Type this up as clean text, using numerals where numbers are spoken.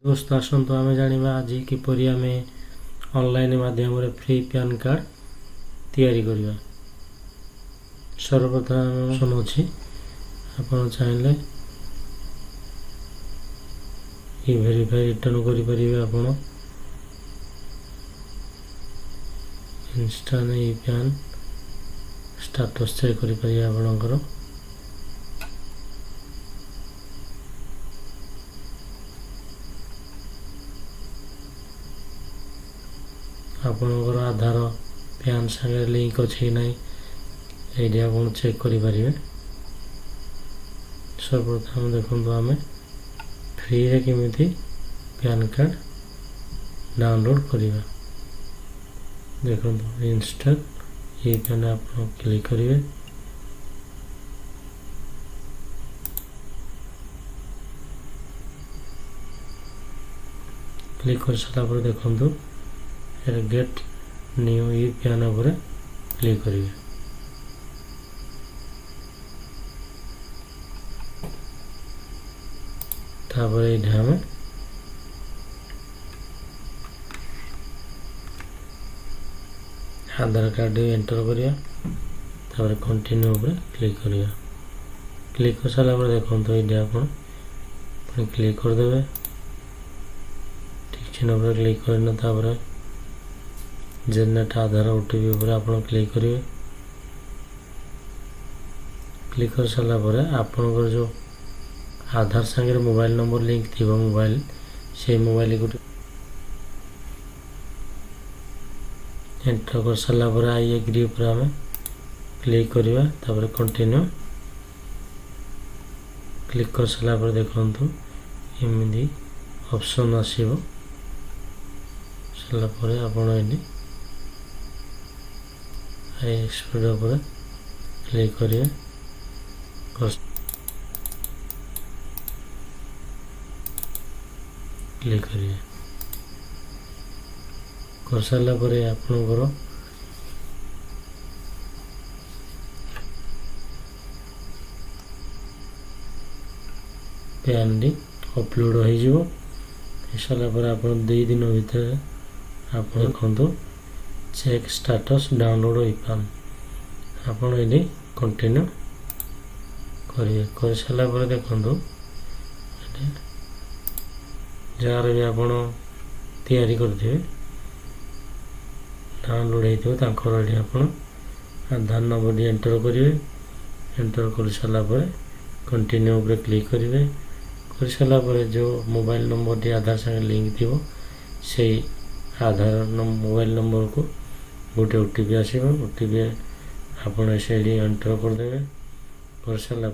दोस्त आसतु आम जाना आज किपर आम ऑनलाइन माध्यम फ्री पैन कार्ड तैयारी करवा। सर्वप्रथम ऑप्शन अच्छी आप चाहिए ये वेरीफाई रिटर्न करें आप Insta e PAN status check करें आपणकर आपणकर आधार पैन संगे लिंक अच्छी ना ये आप चेक करें। सर्वप्रथम देखो आम फ्री रे केमिति पैन कार्ड डाउनलोड करवा। देखो इंस्टॉल ये पैन आप क्लिक करेंगे। क्लिक कर सारा देखो गेट न्यू ई पैन उपर क्लिक करेंगे। तापर ये आम आधार कार्ड एंटर करिया। तापर कंटिन्यू उपर क्लिक करिया। क्लिक कर सारा देखो ये आप क्लिक करदे। ठीक चिन्ह पर क्लिक करना तापर जनरेट आधार ओटीपी उपर आप क्लिक करेंगे। क्लिक कर सारा आपणकर जो आधार संगे मोबाइल नंबर लिंक थी मोबाइल से मोबाइल को एंटर कर सारा आई एग्री पर आम क्लिक करवा। तापर कंटिन्यू क्लिक कर सारा देखु एमती ऑप्शन आसो सारापर आप स्पीड पर क्लिक करेंगे। क्लिक करिए कर सारा आपणकर पैन टी अपलोड हो सारापर आप 2 दिन भीतर आप देखो चेक स्टेटस डाउनलोड हो पैन आपड़ ये कंटिन्यू करिए। कर सारा देखो जार भी आप तैयारी करते डाउनलोड होता आप आधार नंबर एंटर करेंगे। एंटर कर सारा कंटिन्यू पर क्लिक करेंगे। कर सारा जो मोबाइल नंबर टी आधार संगे लिंक थी से आधार मोबाइल नंबर को गोटे ओटीपी आसो। ओटीपी आप से एंटर करदे। कर सारा